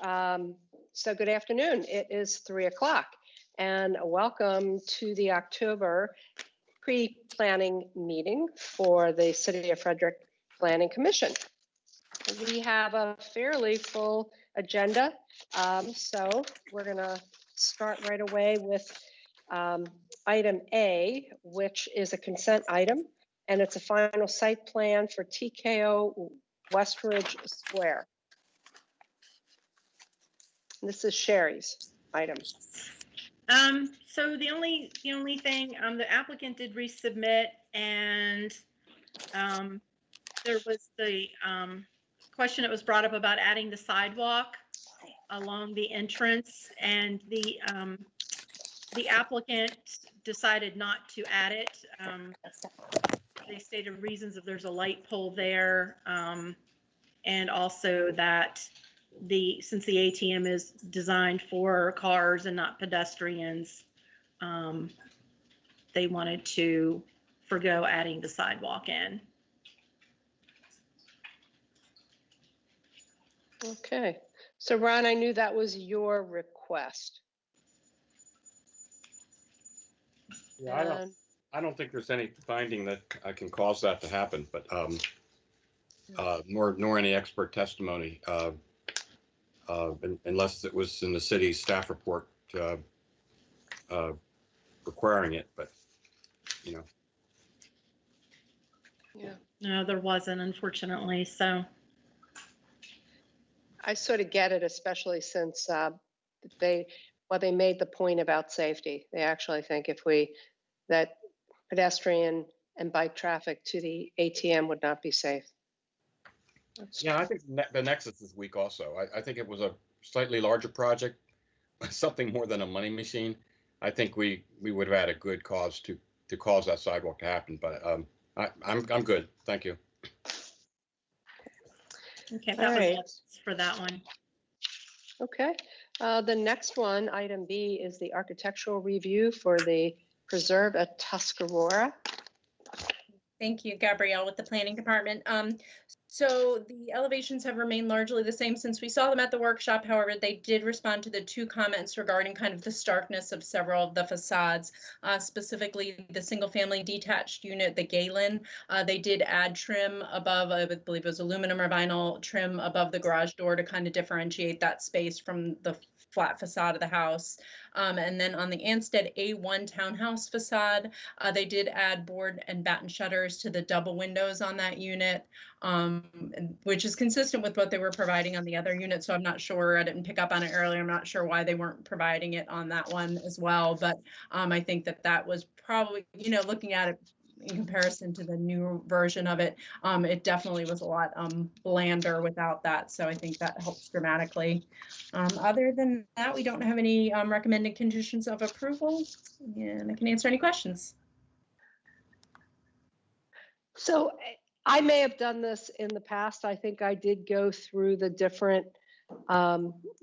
So good afternoon. It is 3 o'clock and welcome to the October pre-planning meeting for the City of Frederick Planning Commission. We have a fairly full agenda, so we're going to start right away with item A, which is a consent item, and it's a final site plan for TKO Westridge Square. This is Sherry's item. So the only thing, the applicant did resubmit, and there was the question that was brought up about adding the sidewalk along the entrance, and the applicant decided not to add it. They stated reasons of there's a light pole there, and also that since the ATM is designed for cars and not pedestrians, they wanted to forgo adding the sidewalk in. Okay, so Ron, I knew that was your request. Yeah, I don't think there's any finding that can cause that to happen, but nor any expert testimony, unless it was in the city's staff report requiring it. But you know, yeah, no, there wasn't, unfortunately. So I sort of get it, especially since they made the point about safety. They actually think that pedestrian and bike traffic to the ATM would not be safe. Yeah, I think the nexus is weak also. I think it was a slightly larger project, something more than a money machine. I think we would have had a good cause to cause that sidewalk to happen, but I'm good. Thank you. okay, that was for that one. Okay, the next one, item B, is the architectural review for the preserve at Aurora. Thank you, Gabrielle, with the planning department. So the elevations have remained largely the same since we saw them at the workshop. However, they did respond to the two comments regarding kind of the starkness of several of the facades, specifically the single family detached unit, the Galen. They did add trim above, I believe it was aluminum or vinyl trim above the garage door to kind of differentiate that space from the flat facade of the house. And then on the Anstead A1 townhouse facade, they did add board and batten shutters to the double windows on that unit, which is consistent with what they were providing on the other unit. So I'm not sure, I didn't pick up on it earlier. I'm not sure why they weren't providing it on that one as well. But I think that was probably, looking at it in comparison to the new version of it, it definitely was a lot blander without that. So I think that helps dramatically. Other than that, we don't have any recommended conditions of approval, and I can answer any questions. So I may have done this in the past. I think I did go through the different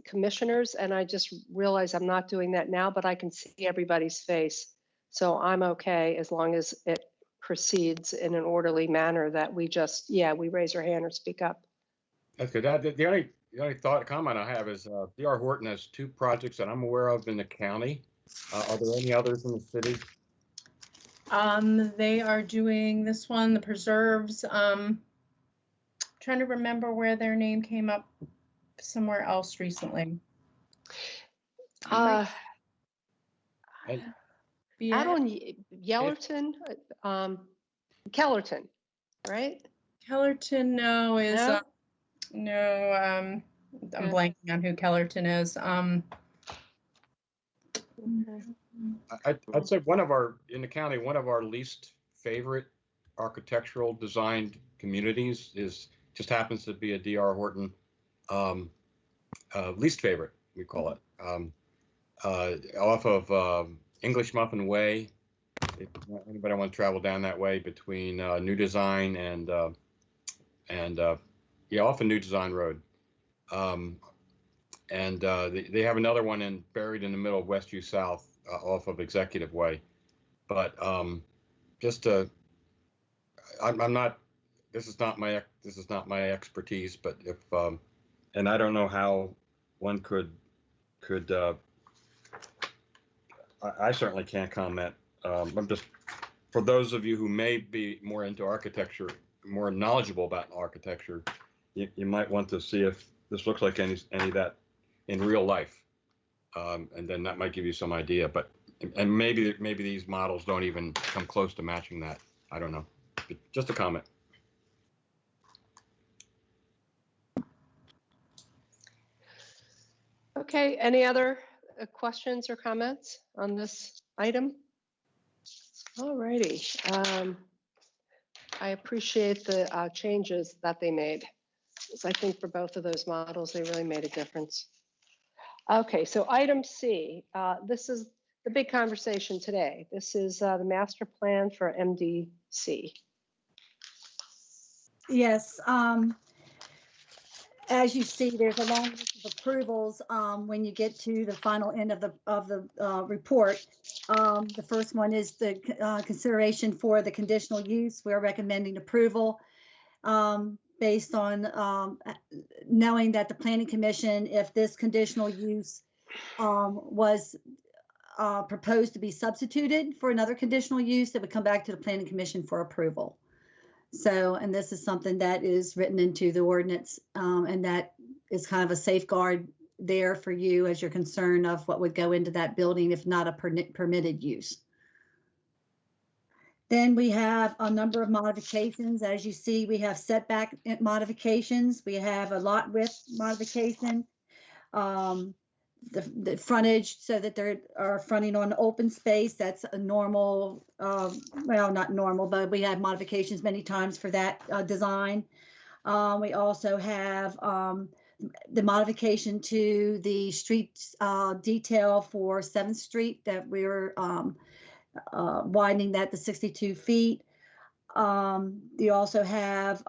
commissioners, and I just realized I'm not doing that now, but I can see everybody's face. So I'm okay as long as it proceeds in an orderly manner, that we raise our hand or speak up. That's good. The only comment I have is D.R. Horton has two projects that I'm aware of in the county. Are there any others in the city? They are doing this one, the preserves. Trying to remember where their name came up somewhere else recently. Out on Yellerton, Kellerton, right? Kellerton, no, is no. I'm blanking on who Kellerton is. I'd say in the county, one of our least favorite architectural designed communities just happens to be a D.R. Horton least favorite, we call it, off of English Muffin Way. If anybody want to travel down that way between New Design and off of New Design Road. They have another one buried in the middle of Westview South off of Executive Way. But I'm not. This is not my expertise. But and I don't know how one could I certainly can't comment. I'm just, for those of you who may be more into architecture, more knowledgeable about architecture, you might want to see if this looks like any of that in real life, and then that might give you some idea. But and maybe these models don't even come close to matching that. I don't know. Just a comment. Okay, any other questions or comments on this item? All righty. I appreciate the changes that they made. I think for both of those models, they really made a difference. Okay, so item C, this is the big conversation today. This is the master plan for MDC. Yes, as you see, there's a long list of approvals when you get to the final end of the report. The first one is the consideration for the conditional use. We're recommending approval based on knowing that the Planning Commission, if this conditional use was proposed to be substituted for another conditional use, it would come back to the Planning Commission for approval. So, and this is something that is written into the ordinance, and that is kind of a safeguard there for you as you're concerned of what would go into that building if not a permitted use. Then we have a number of modifications. As you see, we have setback modifications. We have a lot width modification. The frontage, so that they are fronting on open space. That's a normal, well, not normal, but we have modifications many times for that design. We also have the modification to the street detail for 7th Street that we're widening that to 62 feet. You also have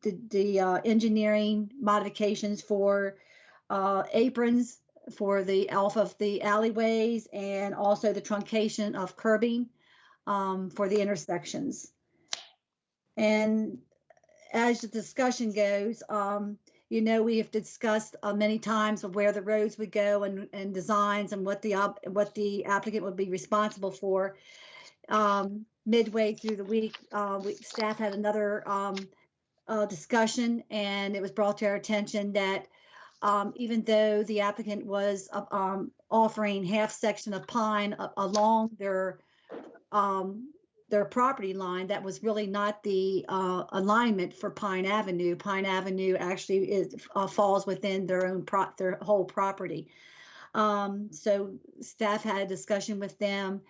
the engineering modifications for aprons for the of the alleyways, and also the truncation of curbing for the intersections. And as the discussion goes, you know, we have discussed many times of where the roads would go and designs and what the applicant would be responsible for. Midway through the week, staff had another discussion, and it was brought to our attention that even though the applicant was offering half section of pine along their property line, that was really not the alignment for Pine Avenue. Pine Avenue actually falls within their own their whole property. So staff had a discussion with them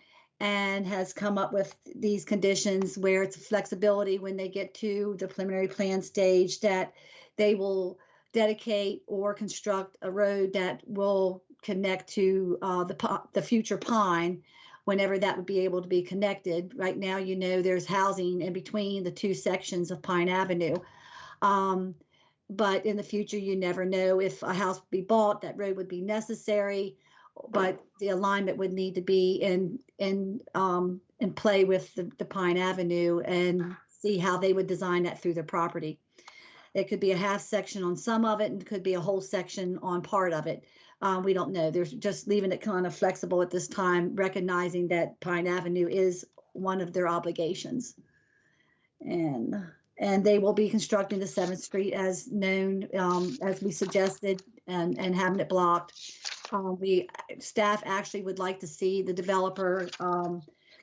and has come up with these conditions where it's flexibility when they get to the preliminary plan stage, that they will dedicate or construct a road that will connect to the future Pine, whenever that would be able to be connected. Right now, you know, there's housing in between the two sections of Pine Avenue. But in the future, you never know if a house would be bought, that road would be necessary, but the alignment would need to be in play with the Pine Avenue, and see how they would design that through their property. It could be a half section on some of it, and it could be a whole section on part of it. We don't know. They're just leaving it kind of flexible at this time, recognizing that Pine Avenue is one of their obligations. And they will be constructing the 7th Street as known, as we suggested, and having it blocked. Staff actually would like to see the developer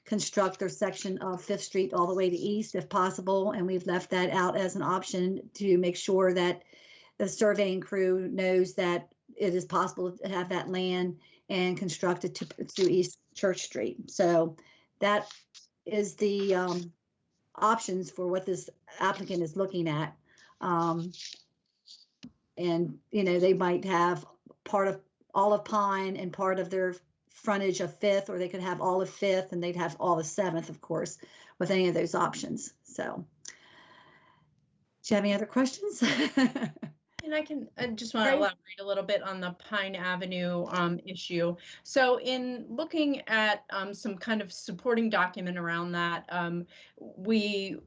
construct their section of 5th Street all the way to east if possible, and we've left that out as an option to make sure that the surveying crew knows that it is possible to have that land and construct it to East Church Street. So that is the options for what this applicant is looking at. And, you know, they might have part of all of Pine and part of their frontage of 5th, or they could have all of 5th and they'd have all of 7th, of course, with any of those options. So, do you have any other questions? And I just want to elaborate a little bit on the Pine Avenue issue. So in looking at some kind of supporting document around that, we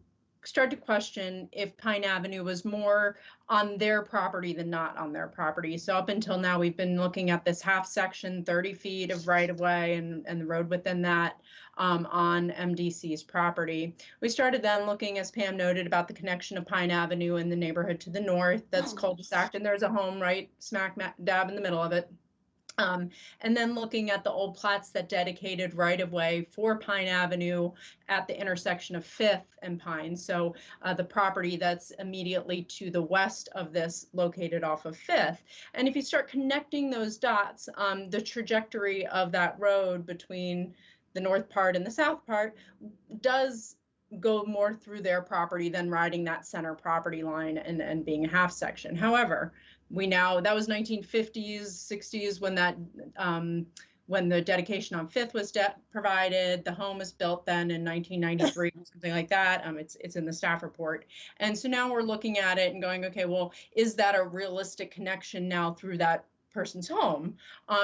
started to question if Pine Avenue was more on their property than not on their property. So up until now, we've been looking at this half section, 30 feet of right of way and the road within that on MDC's property. We started then looking, as Pam noted, about the connection of Pine Avenue in the neighborhood to the north that's cul-de-sac, and there's a home right smack dab in the middle of it. And then looking at the old plats that dedicated right-of-way for Pine Avenue at the intersection of 5th and Pine. So the property that's immediately to the west of this, located off of 5th. And if you start connecting those dots, the trajectory of that road between the north part and the south part does go more through their property than riding that center property line and being a half section. However, that was 1950s, 60s when that when the dedication on 5th was provided. The home was built then in 1993, something like that. It's in the staff report. And so now we're looking at it and going, okay, well, is that a realistic connection now through that person's home?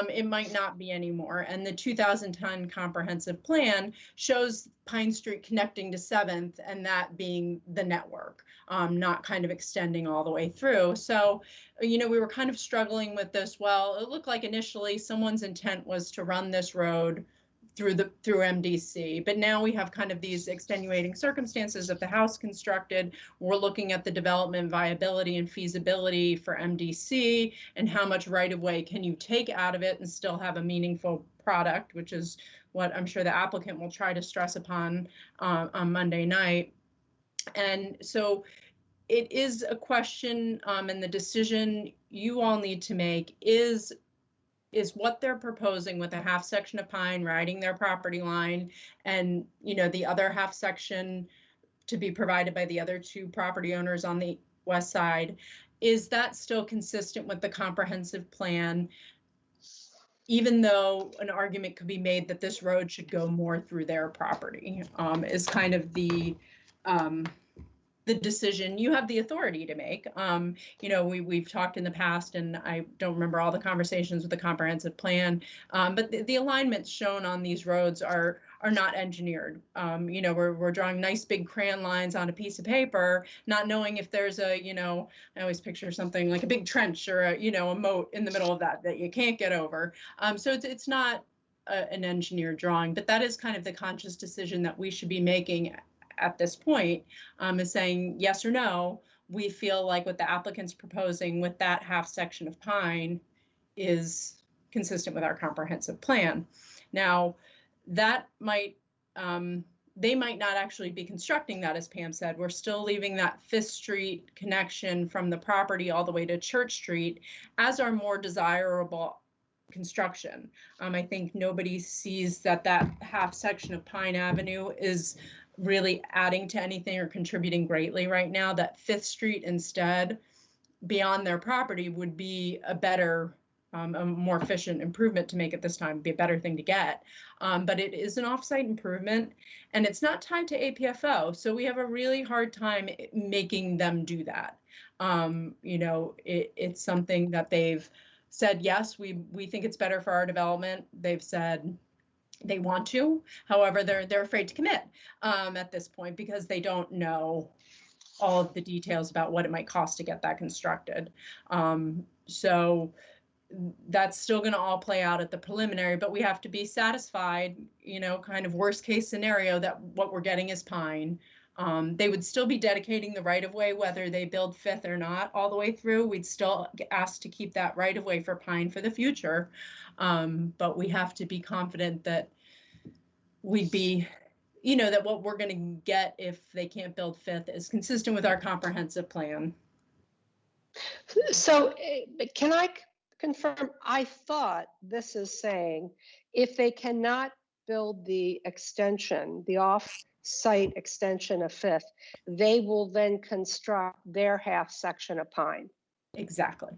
It might not be anymore. And the 2010 comprehensive plan shows Pine Street connecting to 7th and that being the network, not kind of extending all the way through. So, we were kind of struggling with this. Well, it looked like initially someone's intent was to run this road through MDC, but now we have kind of these extenuating circumstances of the house constructed. We're looking at the development viability and feasibility for MDC and how much right of way can you take out of it and still have a meaningful product, which is what I'm sure the applicant will try to stress upon on Monday night. And so it is a question, and the decision you all need to make is what they're proposing with a half section of Pine riding their property line and, the other half section to be provided by the other two property owners on the west side. Is that still consistent with the comprehensive plan? Even though an argument could be made that this road should go more through their property, is kind of the decision you have the authority to make. We've talked in the past, and I don't remember all the conversations with the comprehensive plan, but the alignments shown on these roads are not engineered. We're drawing nice big crayon lines on a piece of paper, not knowing if there's I always picture something like a big trench or a moat in the middle of that you can't get over. So it's not an engineered drawing, but that is kind of the conscious decision that we should be making at this point, is saying yes or no. We feel like what the applicant's proposing with that half section of Pine is consistent with our comprehensive plan. Now, that might, they might not actually be constructing that, as Pam said. We're still leaving that 5th Street connection from the property all the way to Church Street as our more desirable construction. I think nobody sees that half section of Pine Avenue is really adding to anything or contributing greatly right now. That 5th Street instead, beyond their property, would be a better, a more efficient improvement to make at this time, be a better thing to get. But it is an offsite improvement and it's not tied to APFO. So we have a really hard time making them do that. It's something that they've said, yes, we think it's better for our development. They've said they want to, however, they're afraid to commit at this point because they don't know all of the details about what it might cost to get that constructed. So that's still going to all play out at the preliminary, but we have to be satisfied, kind of worst case scenario, that what we're getting is Pine. They would still be dedicating the right of way, whether they build 5th or not, all the way through. We'd still ask to keep that right of way for Pine for the future. But we have to be confident that we'd be, that what we're going to get if they can't build 5th is consistent with our comprehensive plan. So can I confirm? I thought this is saying if they cannot build the extension, the off-site extension of 5th, they will then construct their half section of Pine. Exactly.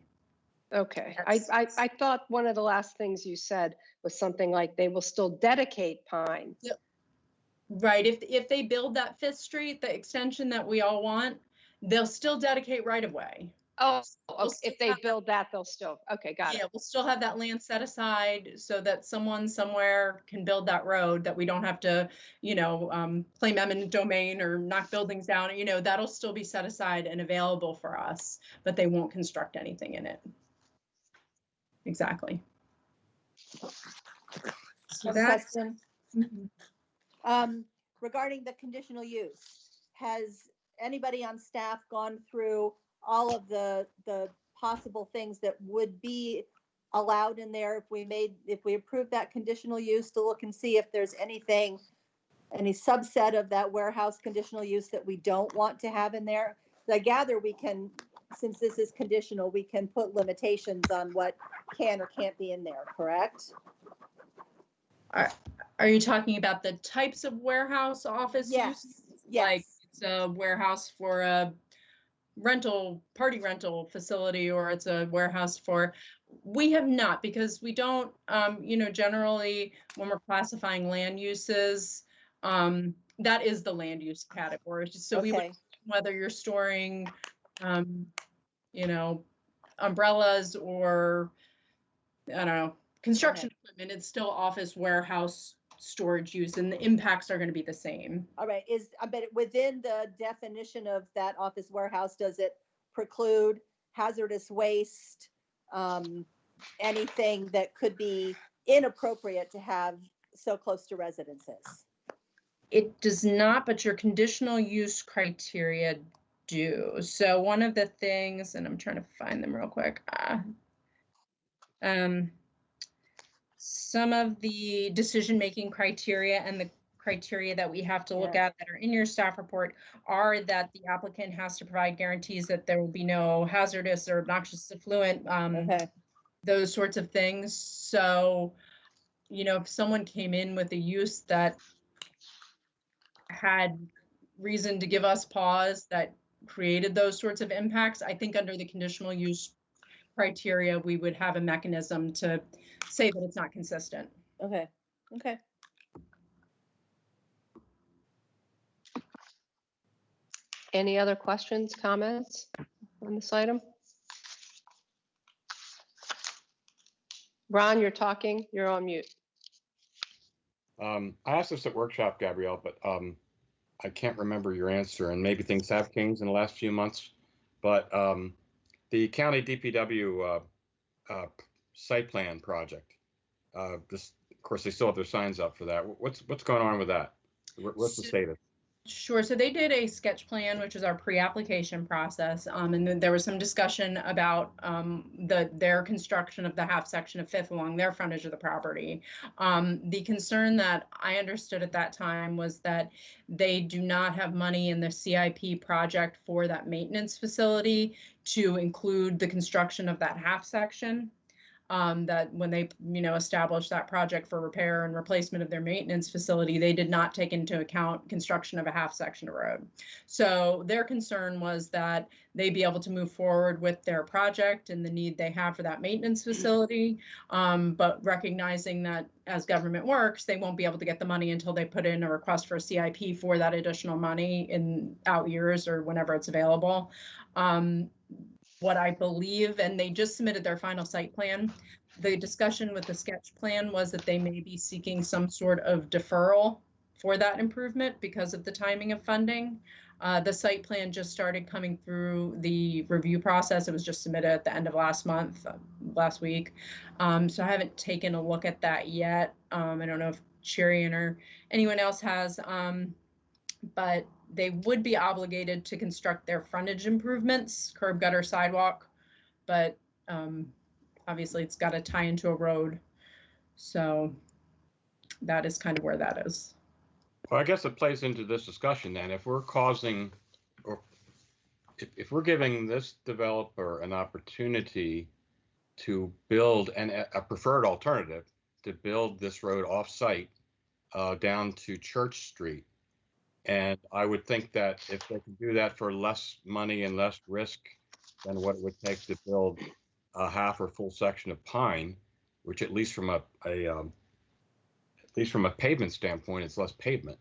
Okay. I thought one of the last things you said was something like they will still dedicate Pine. Yep. Right. If they build that 5th Street, the extension that we all want, they'll still dedicate right of way. Oh, We'll okay, still if they have that- build that, they'll still, okay, got Yeah, it. we'll still have that land set aside so that someone somewhere can build that road, that we don't have to, claim eminent domain or knock buildings down, that'll still be set aside and available for us, but they won't construct anything in it. Exactly. So A that's, question regarding the conditional use. Has anybody on staff gone through all of the possible things that would be allowed in there if we approve that conditional use, to look and see if there's any subset of that warehouse conditional use that we don't want to have in there? I gather we can, since this is conditional, we can put limitations on what can or can't be in there, correct? are you talking about the types of warehouse office Yes, use? yes. Like it's a warehouse for a party rental facility, or it's a warehouse for, we have not, because we don't, generally when we're classifying land uses, that is the land use category. So we would, Okay, whether you're storing, umbrellas or, I don't know, construction equipment, it's still office warehouse storage use, and the impacts are going to be the same. all right. But within the definition of that office warehouse, does it preclude hazardous waste, anything that could be inappropriate to have so close to residences? It does not, but your conditional use criteria do. So one of the things, and I'm trying to find them real quick. Some of the decision-making criteria and the criteria that we have to look at that are in your staff report are that the applicant has to provide guarantees that there will be no hazardous or obnoxious effluent, Okay, those sorts of things. So, if someone came in with a use that had reason to give us pause, that created those sorts of impacts, I think under the conditional use criteria, we would have a mechanism to say that it's not consistent. okay. Any other questions, comments on this item? Ron, you're talking, you're on mute. I asked this at workshop, Gabrielle, but I can't remember your answer, and maybe things have changed in the last few months. But the county DPW site plan project, of course, they still have their signs up for that. What's going on with that? What's the status? Sure. So they did a sketch plan, which is our pre-application process. And then there was some discussion about their construction of the half section of Fifth along their frontage of the property. The concern that I understood at that time was that they do not have money in the CIP project for that maintenance facility to include the construction of that half section. That when they, established that project for repair and replacement of their maintenance facility, they did not take into account construction of a half section of road. So their concern was that they be able to move forward with their project and the need they have for that maintenance facility, but recognizing that as government works, they won't be able to get the money until they put in a request for a CIP for that additional money in out years or whenever it's available. What I believe, and they just submitted their final site plan. The discussion with the sketch plan was that they may be seeking some sort of deferral for that improvement because of the timing of funding. The site plan just started coming through the review process. It was just submitted at the end of last week. So I haven't taken a look at that yet. I don't know if Sherian or anyone else has, but they would be obligated to construct their frontage improvements, curb, gutter, sidewalk, but obviously it's got to tie into a road. So that is kind of where that is. Well, I guess it plays into this discussion then. If we're causing, or if we're giving this developer an opportunity to build a preferred alternative to build this road off-site down to Church Street, and I would think that if they can do that for less money and less risk than what it would take to build a half or full section of Pine, which at least from a pavement standpoint, it's less pavement,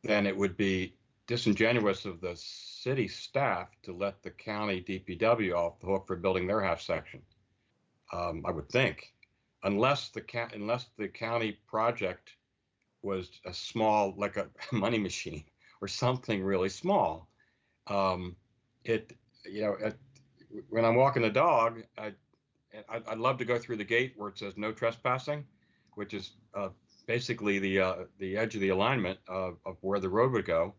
then it would be disingenuous of the city staff to let the county DPW off the hook for building their half section. I would think, unless the county project was a small, like a money machine or something really small. When I'm walking the dog, I'd love to go through the gate where it says no trespassing, which is basically the edge of the alignment of where the road would go.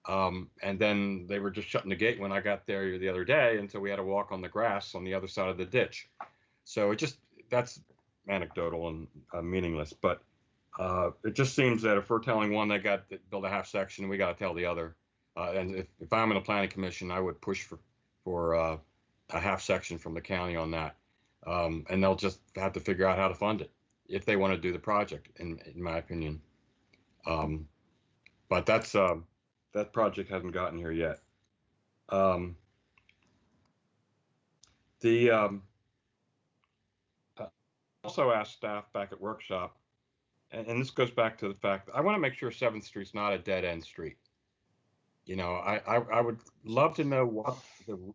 And then they were just shutting the gate when I got there the other day, and so we had to walk on the grass on the other side of the ditch. So that's anecdotal and meaningless, but it just seems that if we're telling one they got to build a half section, we got to tell the other. And if I'm in a planning commission, I would push for a half section from the county on that. And they'll just have to figure out how to fund it if they want to do the project, in my opinion. But that project hasn't gotten here yet. Also asked staff back at workshop, and this goes back to the fact that I want to make sure 7th Street's not a dead end street. You know, I would love to know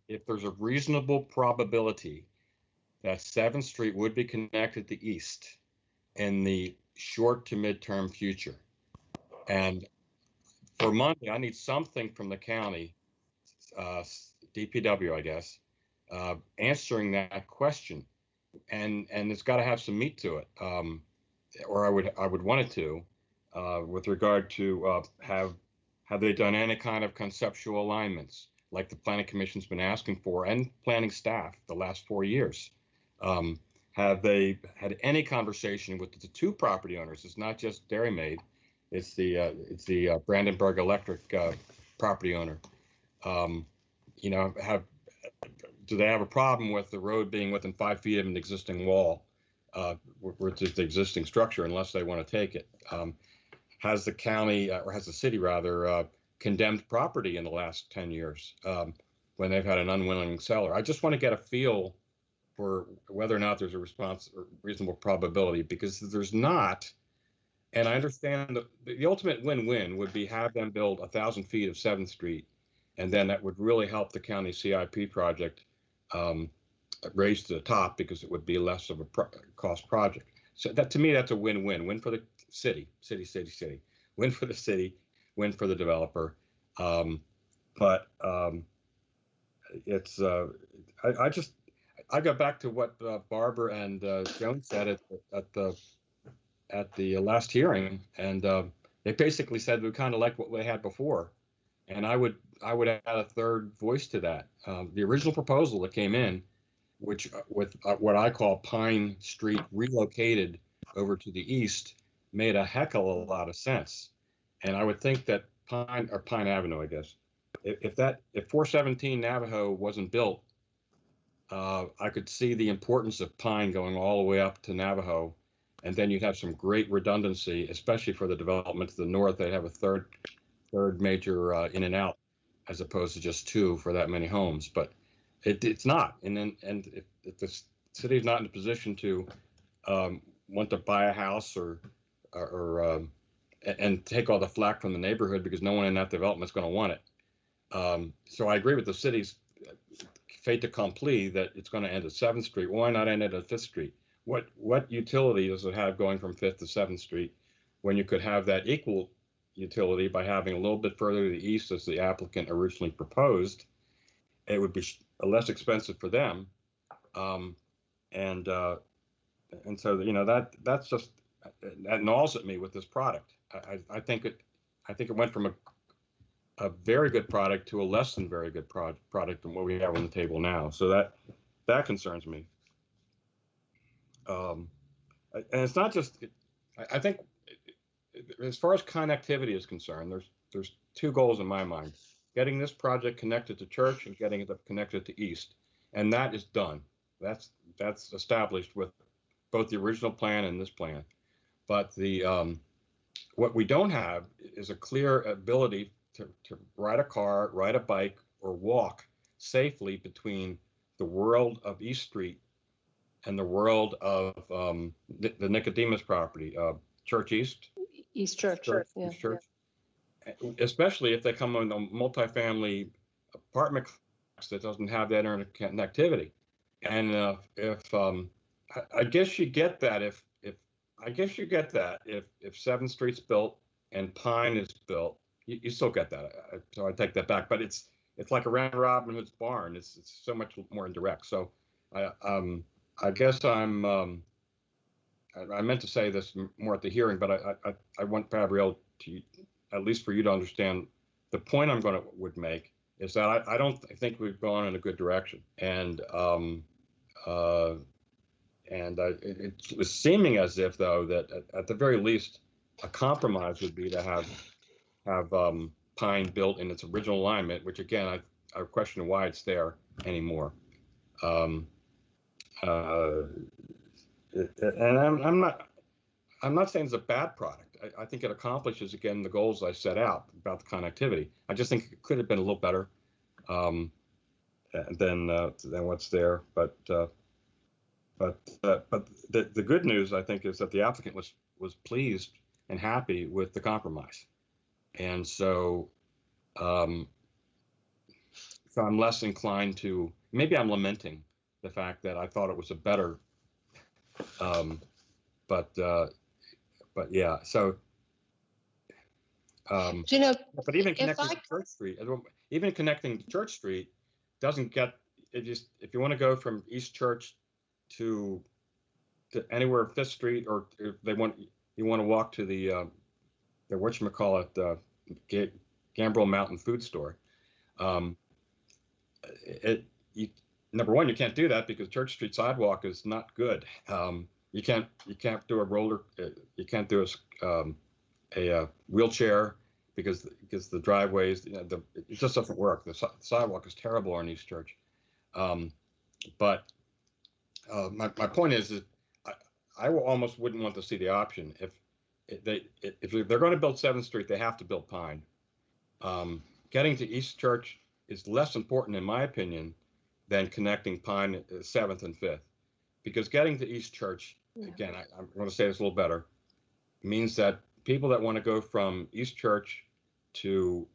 if there's a reasonable probability that 7th Street would be connected to East in the short to midterm future. And for Monday, I need something from the county, DPW, I guess, answering that question. And it's got to have some meat to it, or I would want it to, with regard to have they done any kind of conceptual alignments like the Planning Commission's been asking for, and planning staff the last 4 years? Have they had any conversation with the two property owners? It's not just Dairy Maid, it's the Brandenburg Electric property owner. You know, do they have a problem with the road being within 5 feet of an existing wall, which is the existing structure, unless they want to take it? Has the county, or has the city rather, condemned property in the last 10 years when they've had an unwilling seller? I just want to get a feel for whether or not there's a reasonable probability, because if there's not, and I understand the ultimate win-win would be have them build 1,000 feet of 7th Street, and then that would really help the county CIP project raise to the top, because it would be less of a cost project. So that, to me, that's a win-win. Win for the city, win for the city, win for the developer. But it's I go back to what Barbara and Joan said at the last hearing, and they basically said we kind of like what we had before, and I would add a third voice to that. The original proposal that came in, which with what I call Pine Street relocated over to the east, made a heck of a lot of sense. And I would think that Pine Avenue, I guess, if 417 Navajo wasn't built, I could see the importance of Pine going all the way up to Navajo, and then you'd have some great redundancy, especially for the development to the north. They'd have a third major in and out, as opposed to just two for that many homes. But it's not, and if the city's not in a position to want to buy a house or and take all the flack from the neighborhood, because no one in that development is going to want it. So I agree with the city's fait accompli that it's going to end at 7th Street. Why not end it at 5th Street? What utility does it have going from 5th to 7th Street when you could have that equal utility by having a little bit further to the east, as the applicant originally proposed? It would be less expensive for them, and so, you know, that's just, that gnaws at me with this product. I think it went from a very good product to a less than very good product than what we have on the table now. So that concerns me. And it's not just, I think as far as connectivity is concerned, there's two goals in my mind: getting this project connected to Church and getting it connected to East. And that is done. That's established with both the original plan and this plan. But what we don't have is a clear ability to ride a car, ride a bike, or walk safely between the world of East Street and the world of the Nicodemus property, Church East. East Church. East Church. especially if they come on a multifamily apartment complex that doesn't have that internet connectivity. And I guess you get that if 7th Street's built and Pine is built, you still get that. So I take that back. But it's like around Robin Hood's barn. It's so much more indirect. So I guess I meant to say this more at the hearing, but I want Gabrielle to, at least for you to understand, the point would make is that I don't think we've gone in a good direction, and it was seeming as if, though, that at the very least a compromise would be to have Pine built in its original alignment, which again I question why it's there anymore. And I'm not saying it's a bad product. I think it accomplishes, again, the goals I set out about the connectivity. I just think it could have been a little better than what's there. But the good news, I think, is that the applicant was pleased and happy with the compromise, and so I'm less inclined to, maybe I'm lamenting the fact that I thought it was a better. But yeah, so. Do you know, But even connecting to Church Street, doesn't get it. Just if you want to go from East Church to anywhere 5th Street, or if you want to walk to the whatchamacallit, Gambrel Mountain Food Store. Number one, you can't do that because Church Street sidewalk is not good. You can't do a roller. You can't do a wheelchair because the driveways, it just doesn't work. The sidewalk is terrible on East Church. But my point is I almost wouldn't want to see the option if they're going to build 7th Street, they have to build Pine. Getting to East Church is less important, in my opinion, than connecting Pine 7th and 5th, because getting to East Church, again, I'm going to say this a little better, means that people that want to go from East Church to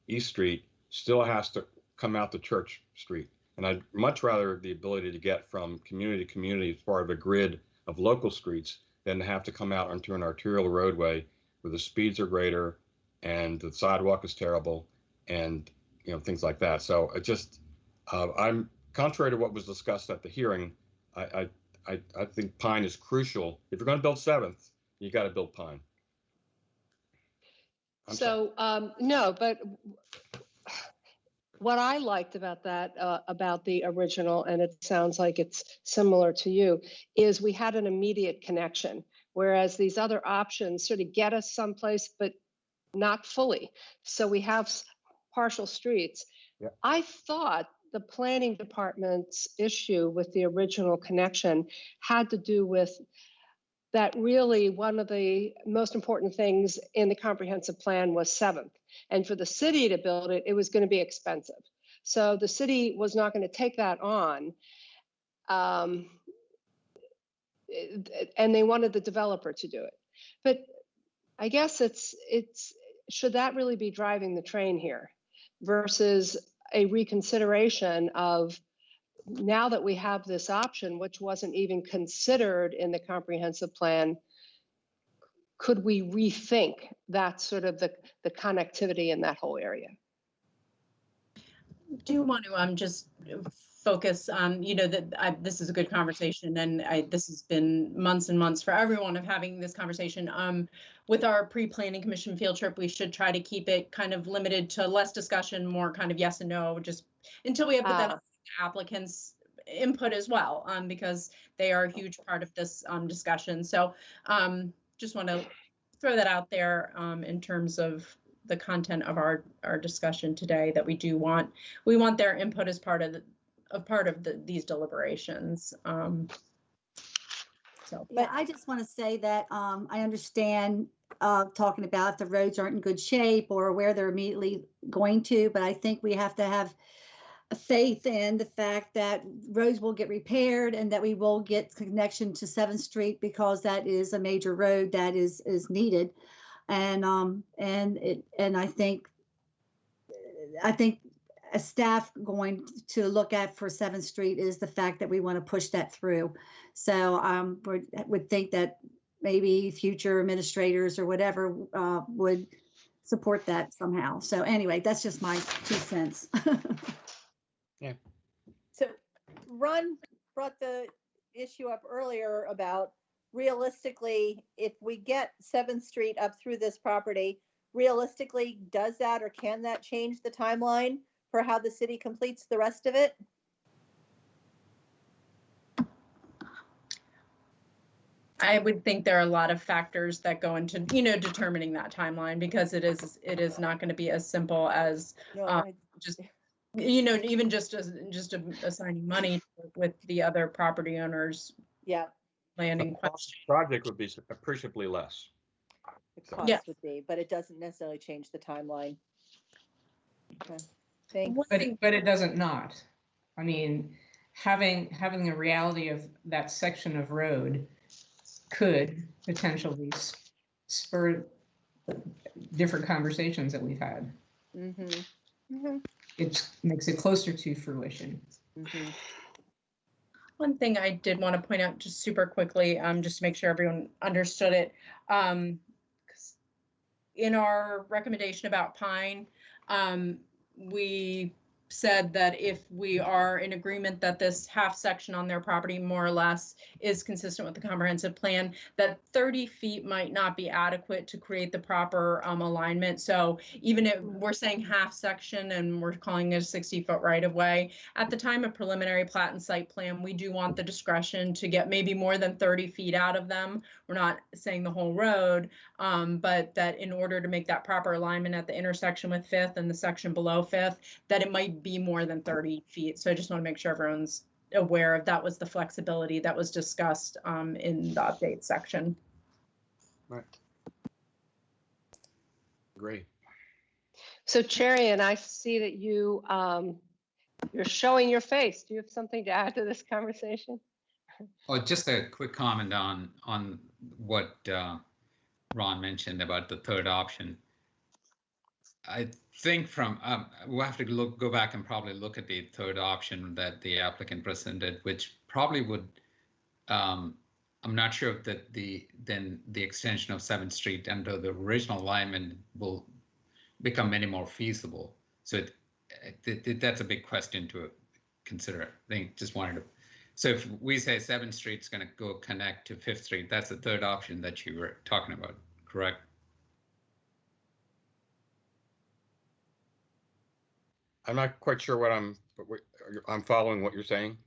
East Street still has to come out to Church Street. And I'd much rather the ability to get from community to community as part of a grid of local streets than to have to come out onto an arterial roadway where the speeds are greater and the sidewalk is terrible and things like that. So it just, I'm contrary to what was discussed at the hearing. I think Pine is crucial. If you're going to build 7th, you got to build Pine. No, but what I liked about that, about the original, and it sounds like it's similar to you, is we had an immediate connection, whereas these other options sort of get us someplace, but not fully. So we have partial streets. Yeah. I thought the planning department's issue with the original connection had to do with that really one of the most important things in the comprehensive plan was 7th. And for the city to build it, it was going to be expensive. So the city was not going to take that on. And they wanted the developer to do it. But I guess it's should that really be driving the train here versus a reconsideration of, now that we have this option, which wasn't even considered in the comprehensive plan, could we rethink that sort of the connectivity in that whole area? Do you want to just focus on, that this is a good conversation, and this has been months and months for everyone of having this conversation. With our pre-planning commission field trip, we should try to keep it kind of limited to less discussion, more kind of yes and no, just until we have the applicants' input as well, because they are a huge part of this discussion. So just want to throw that out there in terms of the content of our discussion today, that we want their input as part of these deliberations. But I just want to say that I understand talking about if the roads aren't in good shape or where they're immediately going to, but I think we have to have faith in the fact that roads will get repaired and that we will get connection to 7th Street, because that is a major road that is needed. And I think a staff going to look at for 7th Street is the fact that we want to push that through. So would think that maybe future administrators or whatever would support that somehow. So anyway, that's just my 2 cents. Yeah. So Ron brought the issue up earlier about realistically, if we get 7th Street up through this property, realistically, does that or can that change the timeline for how the city completes the rest of it? I would think there are a lot of factors that go into, determining that timeline, because it is not going to be as simple as No, just, even just assigning money with the other property owners. Yeah, Landing The question. project would be appreciably less. the cost Yeah. would be, but it doesn't necessarily change the timeline. Okay, thanks. One thing- But it doesn't not. I mean, having the reality of that section of road could potentially spur different conversations that we've had. It makes it closer to fruition. One thing I did want to point out just super quickly, just to make sure everyone understood it. 'Cause in our recommendation about Pine, we said that if we are in agreement that this half section on their property more or less is consistent with the comprehensive plan, that 30 feet might not be adequate to create the proper alignment. So even if we're saying half section and we're calling it a 60-foot right of way, at the time of preliminary plat and site plan, we do want the discretion to get maybe more than 30 feet out of them. We're not saying the whole road, but that in order to make that proper alignment at the intersection with 5th and the section below 5th, that it might be more than 30 feet. So I just want to make sure everyone's aware of that was the flexibility that was discussed in the update section. Right. Great. So Cherry, and I see that you're showing your face. Do you have something to add to this conversation? Oh, just a quick comment on what Ron mentioned about the third option. I think we'll have to go back and probably look at the third option that the applicant presented, which probably would, I'm not sure if that the extension of 7th Street under the original alignment will become any more feasible. So that's a big question to consider. I think just wanted to. So if we say 7th Street's going to go connect to 5th Street, that's the third option that you were talking about, correct? I'm not quite sure what I'm following what you're saying.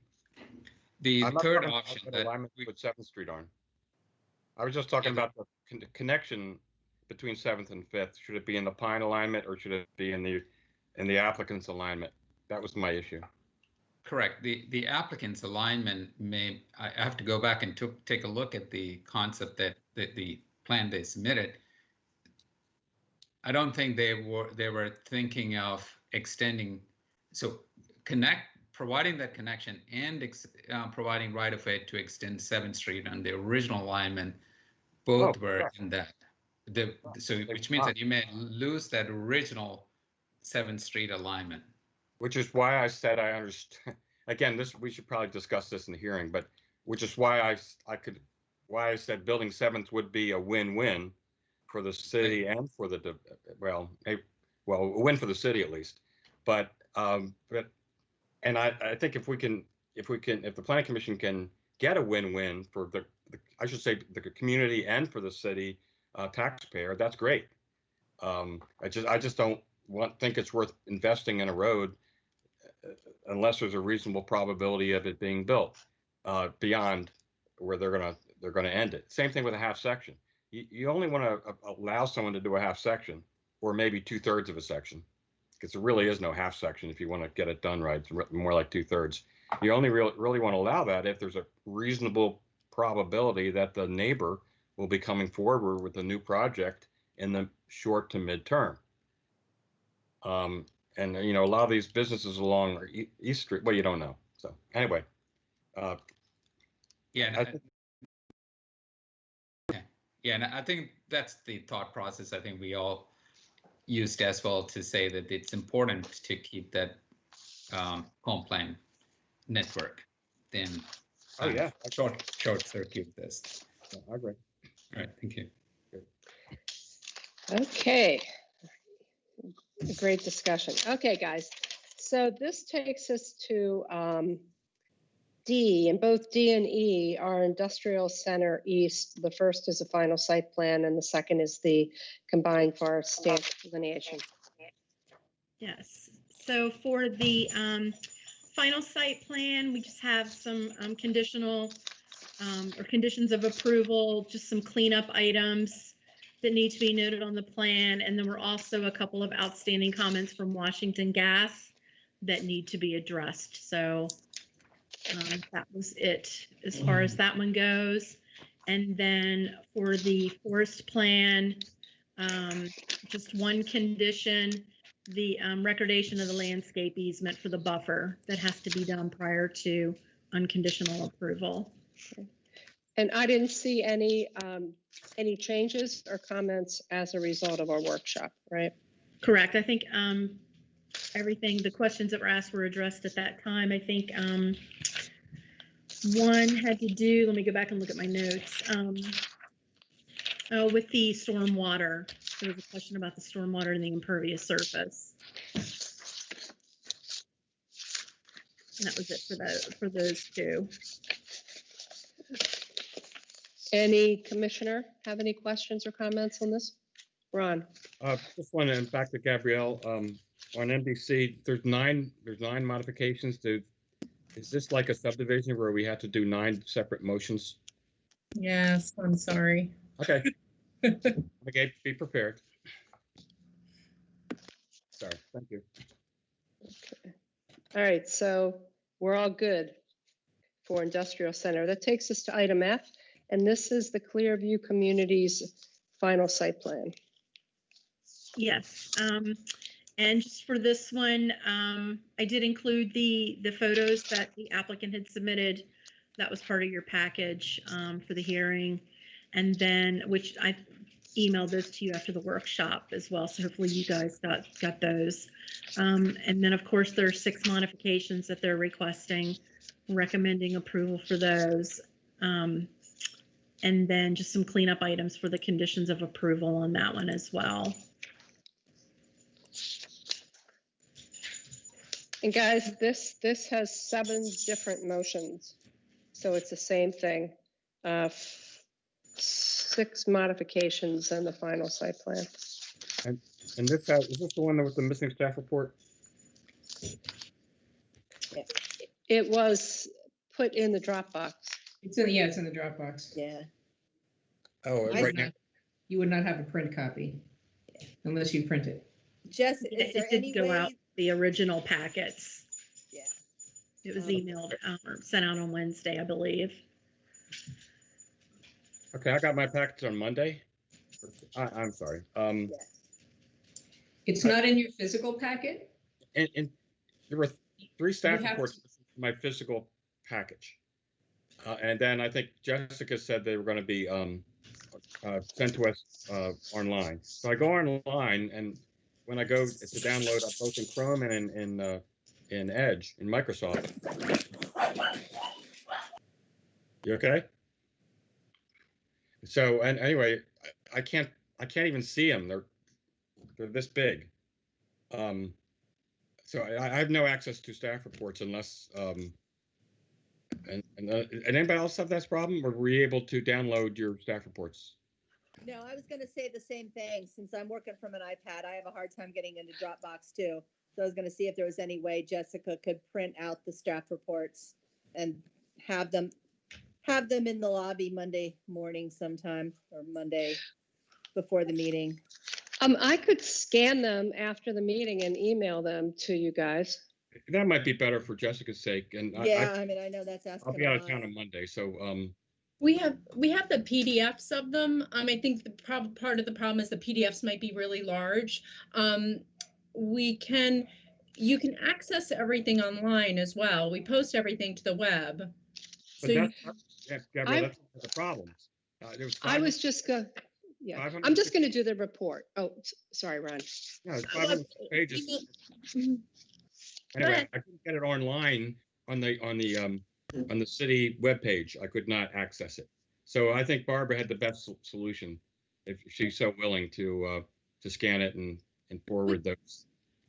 The I'm not third talking about option what that alignment with 7th Street on. I was just talking about the connection between 7th and 5th. Should it be in the Pine alignment or should it be in the applicant's alignment? That was my issue. correct. The applicant's alignment I have to go back and take a look at the concept that the plan they submitted. I don't think they were thinking of extending, so providing that connection and providing right of way to extend 7th Street on the original alignment, both were in that. So which means that you may lose that original 7th Street alignment. Which is why I said I understand. Again, we should probably discuss this in the hearing, but which is why I said building 7th would be a win-win for the city and for the a win for the city at least. But I think if the planning commission can get a win-win for I should say the community and for the city taxpayer, that's great. I just don't think it's worth investing in a road unless there's a reasonable probability of it being built beyond where they're gonna end it. Same thing with a half section. You only want to allow someone to do a half section or maybe 2/3 of a section, because there really is no half section if you want to get it done right. It's more like 2/3. You only really want to allow that if there's a reasonable probability that the neighbor will be coming forward with a new project in the short to midterm. And a lot of these businesses along East Street, well, you don't know. So anyway, Yeah. Yeah, and I think that's the thought process I think we all used as well, to say that it's important to keep that compliant network. Then Oh, yeah. short circuit this. Yeah, I agree. All right, thank you. Okay. Great discussion. Okay, guys. So this takes us to D, and both D and E are Industrial Center East. The first is a final site plan, and the second is the combined forest stand delineation. Yes, so for the final site plan, we just have some conditional or conditions of approval, just some cleanup items that need to be noted on the plan. And then we're also a couple of outstanding comments from Washington Gas that need to be addressed. So that was it as far as that one goes. And then for the forest plan, just one condition, the recordation of the landscape easement for the buffer that has to be done prior to unconditional approval. Okay. And I didn't see any changes or comments as a result of our workshop, right? Correct. I think everything, the questions that were asked were addressed at that time. I think one had to do, let me go back and look at my notes. With the storm water, there was a question about the storm water and the impervious surface. And that was it for those two. Any commissioner have any questions or comments on this? Ron? Just want to back to Gabrielle, on NBC, there's nine modifications to, is this like a subdivision where we have to do 9 separate motions? Yes, I'm sorry. Okay. Okay, be prepared. Sorry, thank you. Okay. All right, so we're all good for Industrial Center. That takes us to item F, and this is the Clearview Communities final site plan. Yes, and just for this one, I did include the photos that the applicant had submitted. That was part of your package for the hearing, and then which I emailed those to you after the workshop as well. So hopefully you guys got those. And then of course there are 6 modifications that they're requesting, recommending approval for those. And then just some cleanup items for the conditions of approval on that one as well. And guys, this has 7 different motions, so it's the same thing. 6 modifications and the final site plan. And this is this the one with the missing staff report? It was put in the Dropbox. It's in the Dropbox. Yeah. Oh, You right now. You would not have a print copy unless you print it. Jess, is It there did any go way? out the original packets. Yeah. It was emailed or sent out on Wednesday, I believe. Okay, I got my package on Monday. I'm sorry. It's not in your physical packet? And there were 3 staff You have reports in my physical package. And then I think Jessica said they were going to be sent to us online. So I go online, and when I go to download, both in Chrome and in Edge, in Microsoft. You okay? So, and anyway, I can't even see them. They're this big. So I have no access to staff reports unless and anybody else have that problem, or were you able to download your staff reports? No, I was gonna say the same thing. Since I'm working from an iPad, I have a hard time getting into Dropbox too. So I was gonna see if there was any way Jessica could print out the staff reports and have them in the lobby Monday morning sometime, or Monday before the meeting. I could scan them after the meeting and email them to you guys. That might be better for Jessica's sake. And Yeah, I mean, I know that's asking. I'll be a out of lot. town on Monday, so We have the PDFs of them. I think the part of the problem is the PDFs might be really large. You can access everything online as well. We post everything to the web. but So that's Gabrielle, that's one of the problems. There was I was just go, yeah, I'm just gonna do the report. Oh, sorry, Ron. No, it's 500 pages. Go Anyway, ahead. I couldn't get it online on the city webpage. I could not access it. So I think Barbara had the best solution if she's so willing to scan it and forward those.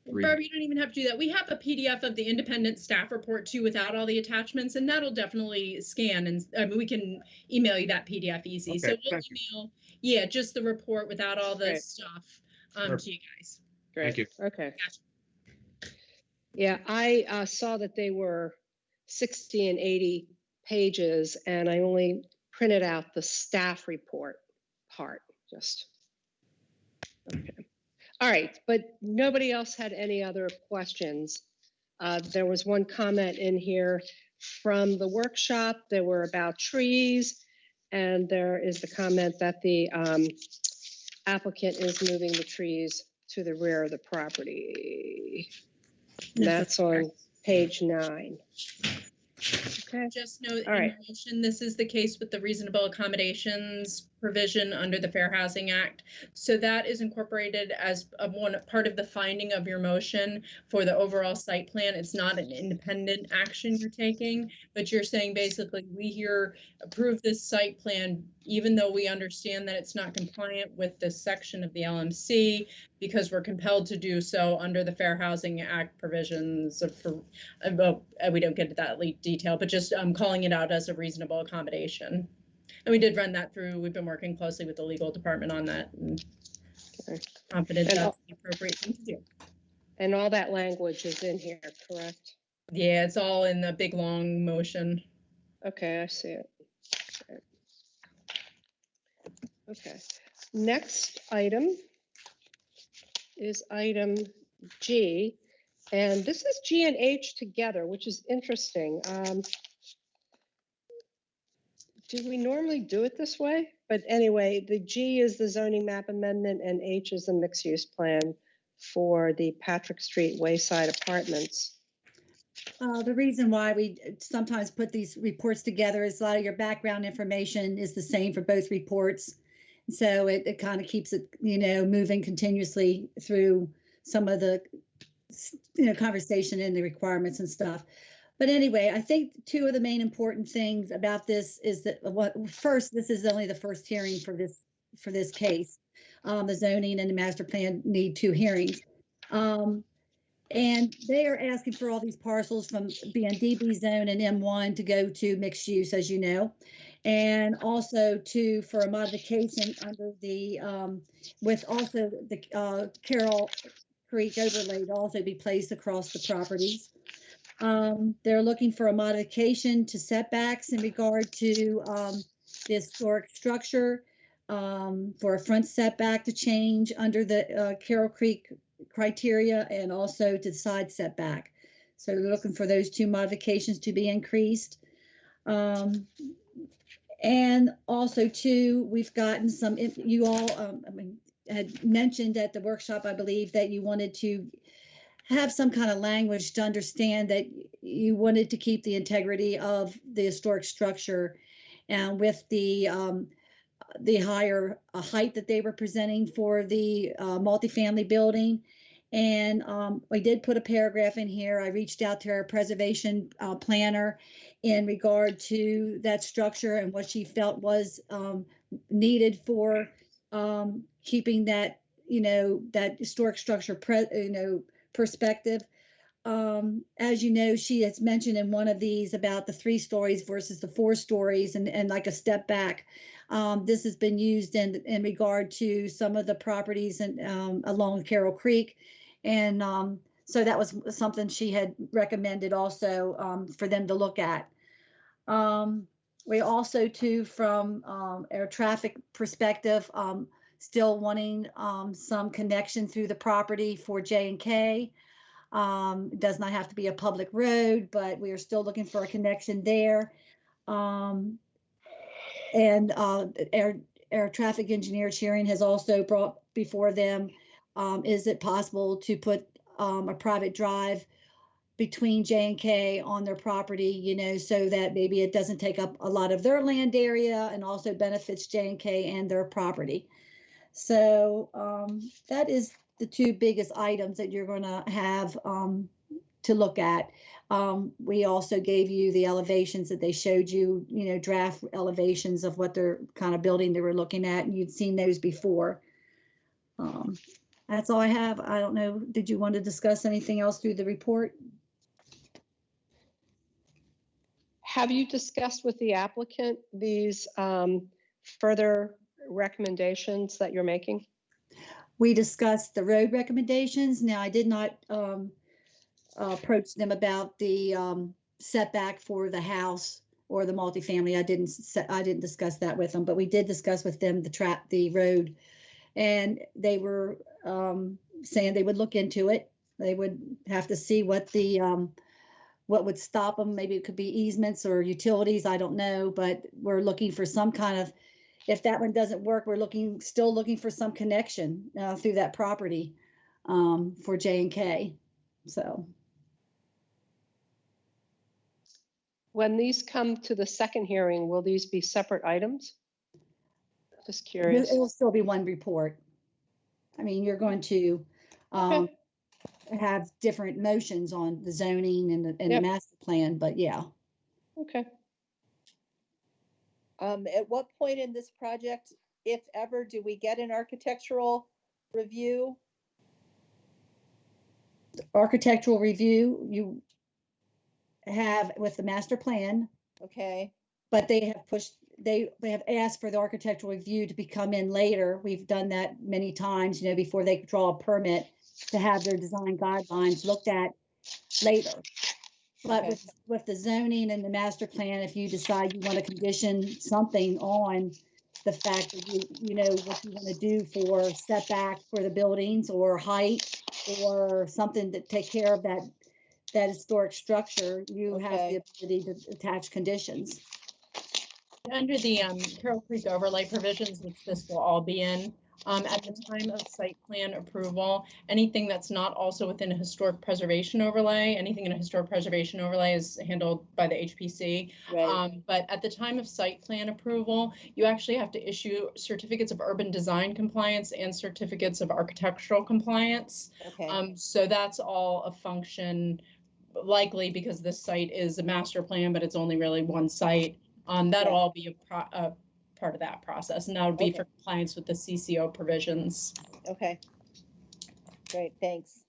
Barbie, you don't even have to do that. We have a PDF of the independent staff report too, without all the attachments, and that'll definitely scan, and we can email you that PDF easy. Okay, So we'll thank you. email, yeah, just the report without all the Great. stuff Perfect. to you guys. Great. Thank you. Okay. Gotcha. Yeah, I saw that they were 60 and 80 pages, and I only printed out the staff report part, just. Okay. All right, but nobody else had any other questions. There was one comment in here from the workshop. There were about trees, and there is the comment that the applicant is moving the trees to the rear of the property. And that's on page 9. Okay. Just note All right. in motion, this is the case with the reasonable accommodations provision under the Fair Housing Act. So that is incorporated as one part of the finding of your motion for the overall site plan. It's not an independent action you're taking, but you're saying basically we here approve this site plan, even though we understand that it's not compliant with this section of the LMC, because we're compelled to do so under the Fair Housing Act provisions we don't get to that detail, but just calling it out as a reasonable accommodation. And we did run that through. We've been working closely with the legal department on that, and confident And that's the appropriate thing to do. And all that language is in here, correct? Yeah, it's all in the big long motion. Okay, I see it. Okay. Next item is item G, and this is G and H together, which is interesting. Do we normally do it this way? But anyway, the G is the zoning map amendment and H is the mixed use plan for the Patrick Street Wayside Apartments. The reason why we sometimes put these reports together is a lot of your background information is the same for both reports. So it kind of keeps it, moving continuously through some of the, conversation and the requirements and stuff. But anyway, I think two of the main important things about this is that first, this is only the first hearing for this case. The zoning and the master plan need 2 hearings. And they are asking for all these parcels from being DB zone and M1 to go to mixed use, as you know, and also for a modification under the with also the Carroll Creek overlay to also be placed across the properties. They're looking for a modification to setbacks in regard to the historic structure, for a front setback to change under the Carroll Creek criteria, and also to the side setback. So they're looking for those 2 modifications to be increased. And also too, we've gotten some, you all had mentioned at the workshop, I believe, that you wanted to have some kind of language to understand that you wanted to keep the integrity of the historic structure, and with the higher height that they were presenting for the multifamily building. And we did put a paragraph in here. I reached out to our preservation planner in regard to that structure and what she felt was needed for keeping that, that historic structure, perspective. As you know, she has mentioned in one of these about the 3 stories versus the 4 stories and like a step back. This has been used in regard to some of the properties and along Carroll Creek. And so that was something she had recommended also for them to look at. We also too, from air traffic perspective, still wanting some connection through the property for J&K. It does not have to be a public road, but we are still looking for a connection there. And air traffic engineer Shearing has also brought before them, is it possible to put a private drive between J and K on their property, so that maybe it doesn't take up a lot of their land area and also benefits J and K and their property. So that is the two biggest items that you're going to have to look at. We also gave you the elevations that they showed you, draft elevations of what their kind of building they were looking at, and you'd seen those before. That's all I have. I don't know. Did you want to discuss anything else through the report? Have you discussed with the applicant these further recommendations that you're making? We discussed the road recommendations. Now, I did not approach them about the setback for the house or the multifamily. I didn't discuss that with them, but we did discuss with them the road, and they were saying they would look into it. They would have to see what would stop them. Maybe it could be easements or utilities. I don't know, but we're looking for some kind of. If that one doesn't work, we're still looking for some connection through that property for J and K. So when these come to the second hearing, will these be separate items? Just curious. It will still be one report. I mean, you're going to have different motions on the zoning and the master plan, but yeah. Okay. At what point in this project, if ever, do we get an architectural review? Architectural review you have with the master plan. Okay. But they have asked for the architectural review to come in later. We've done that many times, before they draw a permit, to have their design guidelines looked at later. But Okay. with the zoning and the master plan, if you decide you want to condition something on the fact that you know what you want to do for setback for the buildings or height or something to take care of that historic structure, you have the ability to attach conditions. Under the Carroll Creek overlay provisions, which this will all be in, at the time of site plan approval, anything that's not also within a historic preservation overlay, anything in a historic preservation overlay is handled by the HPC. Right. But at the time of site plan approval, you actually have to issue certificates of urban design compliance and certificates of architectural compliance. Okay. So that's all a function, likely because this site is a master plan, but it's only really one site. That'll all be a part of that process, and that would be for compliance with the CCO provisions. Okay. Great, thanks.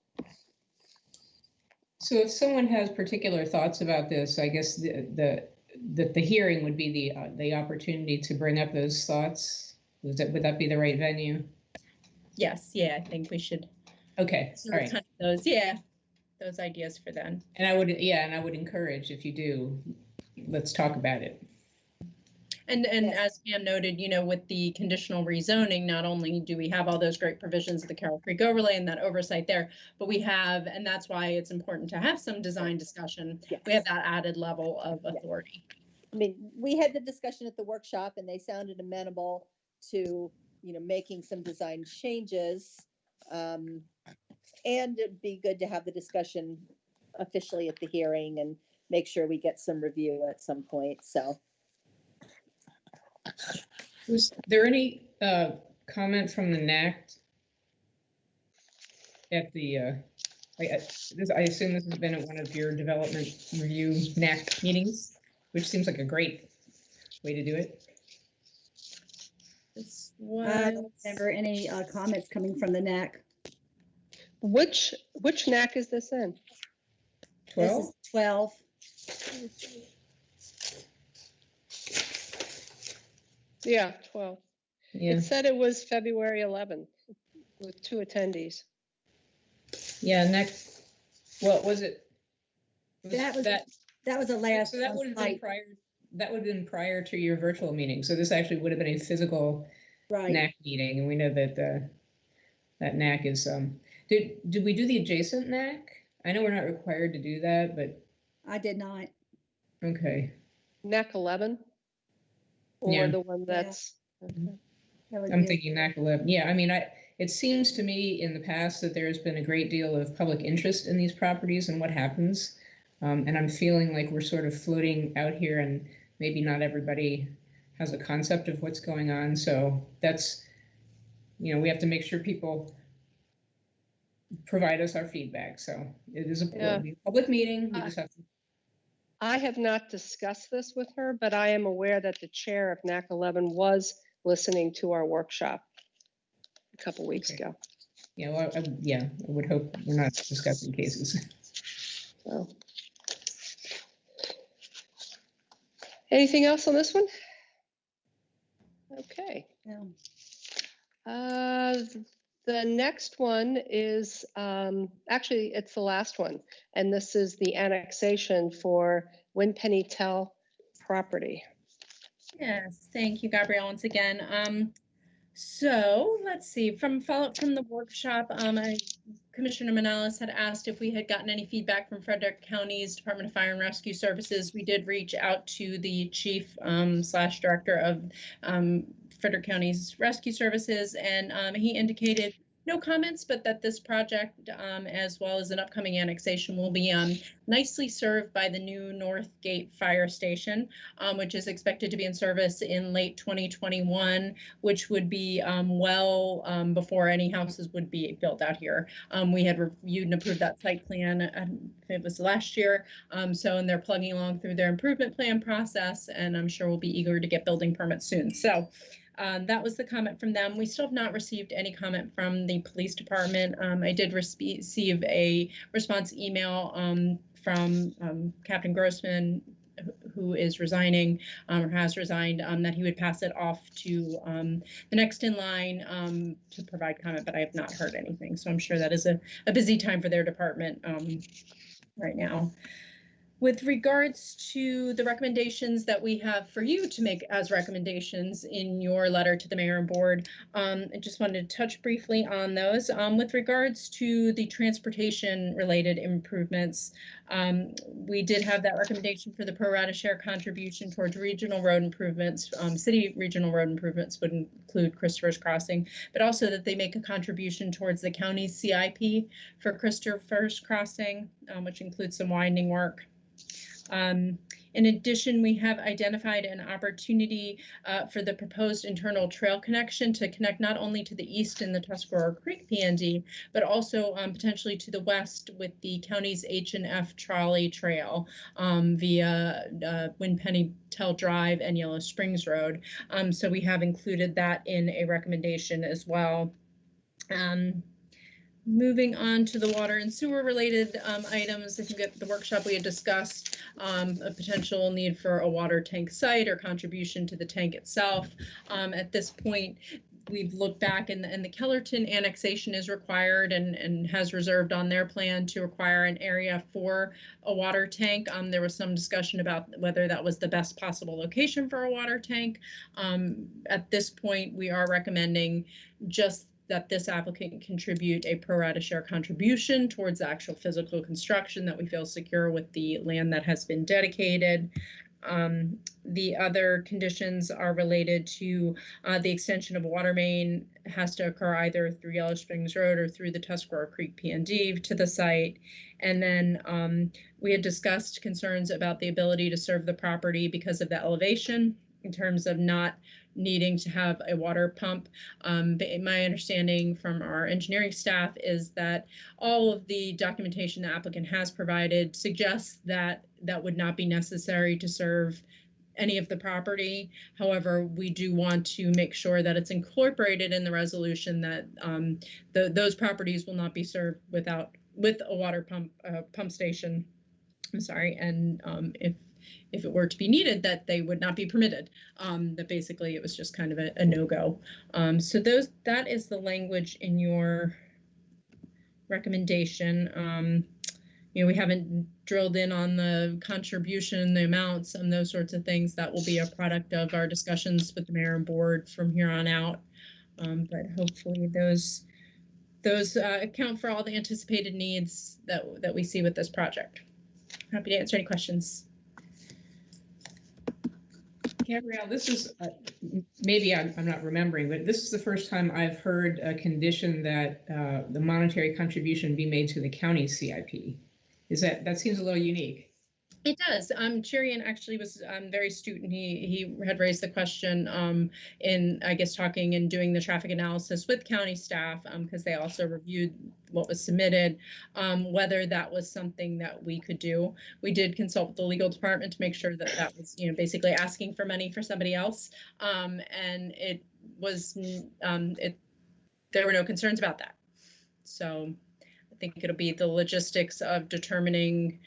So if someone has particular thoughts about this, I guess the hearing would be the opportunity to bring up those thoughts. Would that be the right venue? Yes, yeah, I think we should. Okay, all right. Kind of those ideas for then. And I would encourage, if you do, let's talk about it. And as Pam noted, with the conditional rezoning, not only do we have all those great provisions of the Carroll Creek overlay and that oversight there, but we have, and that's why it's important to have some design discussion. Yes. We have that added level of authority. I mean, we had the discussion at the workshop and they sounded amenable to, making some design changes. And it'd be good to have the discussion officially at the hearing and make sure we get some review at some point, so. Was there any comment from the NAC at the, I assume this has been at one of your development review NAC meetings, which seems like a great way to do it. I don't remember any comments coming from the NAC. Which NAC is this in? 12? This is 12. Yeah, 12. Yeah. It said it was February 11th with 2 attendees. Yeah, next, what was it? That was the last. So that would have been prior. That would have been prior to your virtual meeting. So this actually would have been a physical NAC meeting, and we know that that NAC is. Did we do the adjacent NAC? I know we're not required to do that, but I did not. Okay. NAC 11, or the one that's. Okay. I'm thinking NAC 11. Yeah, I mean, it seems to me in the past that there's been a great deal of public interest in these properties and what happens And I'm feeling like we're sort of floating out here and maybe not everybody has a concept of what's going on. So that's, we have to make sure people provide us our feedback. So it is a public meeting. We just have to. I have not discussed this with her, but I am aware that the chair of NAC 11 was listening to our workshop a couple weeks ago. Yeah, well, I would hope we're not discussing cases. So. Anything else on this one? Okay. No. The next one is, actually, it's the last one. And this is the annexation for Winpenny Tell property. Yes, thank you, Gabrielle, once again. So let's see, from follow-up from the workshop, Commissioner Manalis had asked if we had gotten any feedback from Frederick County's Department of Fire and Rescue Services. We did reach out to the chief slash director of Frederick County's Rescue Services, and he indicated no comments, but that this project, as well as an upcoming annexation, will be nicely served by the new North Gate Fire Station, which is expected to be in service in late 2021, which would be well before any houses would be built out here. We had reviewed and approved that site plan, it was last year, and they're plugging along through their improvement plan process, and I'm sure we'll be eager to get building permits soon. So that was the comment from them. We still have not received any comment from the police department. I did receive a response email from Captain Grossman, who is resigning or has resigned, that he would pass it off to the next in line to provide comment, but I have not heard anything. So I'm sure that is a busy time for their department right now. With regards to the recommendations that we have for you to make as recommendations in your letter to the mayor and board, I just wanted to touch briefly on those. With regards to the transportation related improvements, we did have that recommendation for the pro rata share contribution towards regional road improvements. City regional road improvements would include Christopher's Crossing, but also that they make a contribution towards the county's CIP for Christopher's Crossing, which includes some widening work. In addition, we have identified an opportunity for the proposed internal trail connection to connect not only to the east in the Tuscarora Creek PND, but also potentially to the west with the county's H&F Trolley Trail via Winpenny Tell Drive and Yellow Springs Road. So we have included that in a recommendation as well. Moving on to the water and sewer related items, I think at the workshop we had discussed a potential need for a water tank site or contribution to the tank itself. At this point, we've looked back and the Kellerton annexation is required and has reserved on their plan to require an area for a water tank. There was some discussion about whether that was the best possible location for a water tank. At this point, we are recommending just that this applicant contribute a pro rata share contribution towards the actual physical construction that we feel secure with the land that has been dedicated. The other conditions are related to the extension of a water main has to occur either through Yellow Springs Road or through the Tuscarora Creek PND to the site. And then we had discussed concerns about the ability to serve the property because of the elevation in terms of not needing to have a water pump. But my understanding from our engineering staff is that all of the documentation the applicant has provided suggests that that would not be necessary to serve any of the property. However, we do want to make sure that it's incorporated in the resolution that those properties will not be served with a water pump station. I'm sorry, and if it were to be needed, that they would not be permitted. That basically it was just kind of a no-go. So that is the language in your recommendation. We haven't drilled in on the contribution, the amounts, and those sorts of things. That will be a product of our discussions with the mayor and board from here on out. But hopefully those account for all the anticipated needs that we see with this project. Happy to answer any questions. Gabrielle, this is, maybe I'm not remembering, but this is the first time I've heard a condition that the monetary contribution be made to the county CIP. That seems a little unique. It does. Cherian actually was very astute, and he had raised the question in, I guess, talking and doing the traffic analysis with county staff, because they also reviewed what was submitted, whether that was something that we could do. We did consult with the legal department to make sure that that was, you know, basically asking for money for somebody else, and it was there were no concerns about that. So I think it'll be the logistics of determining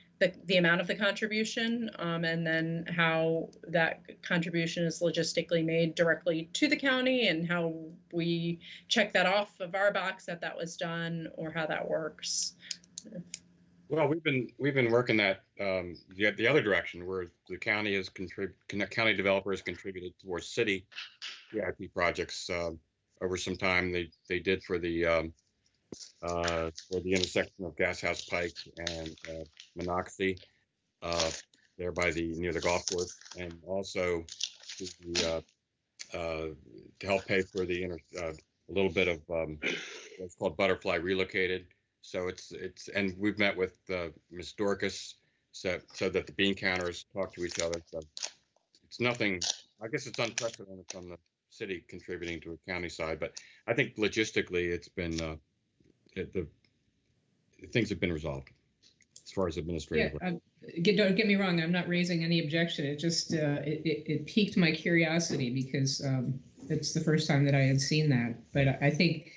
the amount of the contribution, and then how that contribution is logistically made directly to the county, and how we check that off of our box that that was done, or how that works. Well, we've been working that the other direction, where the county is county developers contributed towards city CIP projects over some time. They did for the intersection of Gas House Pike and Monocacy, there by near the golf course, and also to help pay for a little bit of what's called Butterfly Relocated. So and we've met with Ms. Dorcas so that the bean counters talk to each other. So it's nothing. I guess it's unprecedented from the city contributing to a county side, but I think logistically it's been the things have been resolved as far as administrative. Yeah, don't get me wrong. I'm not raising any objection. It just it piqued my curiosity because it's the first time that I had seen that. But I think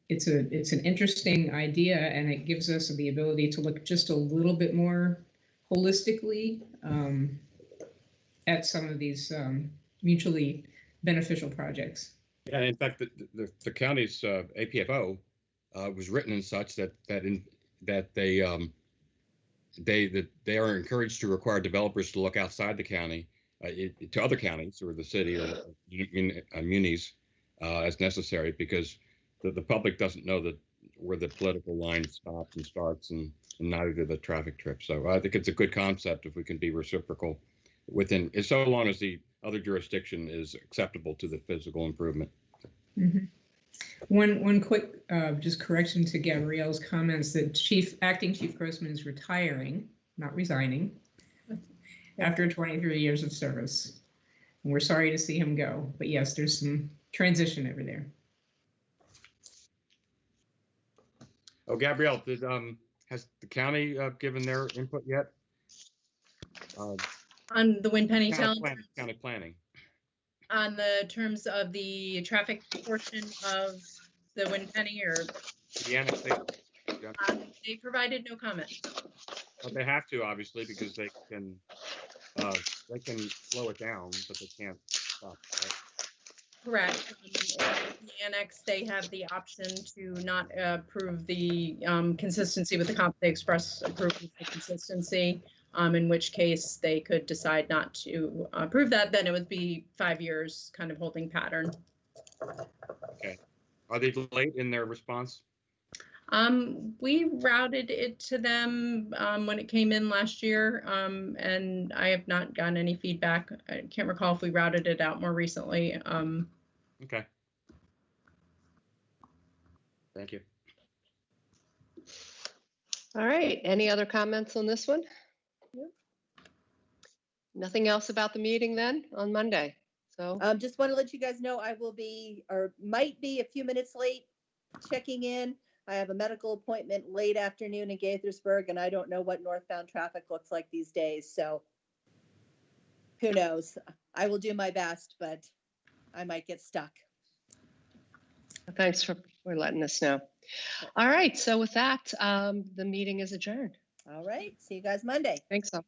it's an interesting idea, and it gives us the ability to look just a little bit more holistically at some of these mutually beneficial projects. Yeah, in fact, the county's APFO was written in such that they are encouraged to require developers to look outside the county to other counties or the city or munis as necessary, because the public doesn't know where the political line stops and starts, and neither do the traffic trip. So I think it's a good concept if we can be reciprocal within, so long as the other jurisdiction is acceptable to the physical improvement. Mm-hmm. One quick just correction to Gabrielle's comments that Acting Chief Grossman is retiring, not resigning, after 23 years of service. And we're sorry to see him go, but yes, there's some transition over there. Oh, Gabrielle, has the county given their input yet? On the Winpenny Town? County planning. On the terms of the traffic portion of the Winpenny, or The annexation. they provided no comment. But they have to, obviously, because they can slow it down, but they can't stop it, right? Correct. In the annex, they have the option to not approve the consistency with the comp. They express approval for consistency, in which case they could decide not to approve that. Then it would be 5 years kind of holding pattern. Okay. Are they late in their response? We routed it to them when it came in last year, and I have not gotten any feedback. I can't recall if we routed it out more recently. Okay. Thank you. All right, any other comments on this one? Yep. Nothing else about the meeting then on Monday? So Just want to let you guys know I will be, or might be, a few minutes late checking in. I have a medical appointment late afternoon in Gaithersburg, and I don't know what northbound traffic looks like these days. So who knows? I will do my best, but I might get stuck. thanks for letting us know. All right, so with that, the meeting is adjourned. All right. See you guys Monday. Thanks all.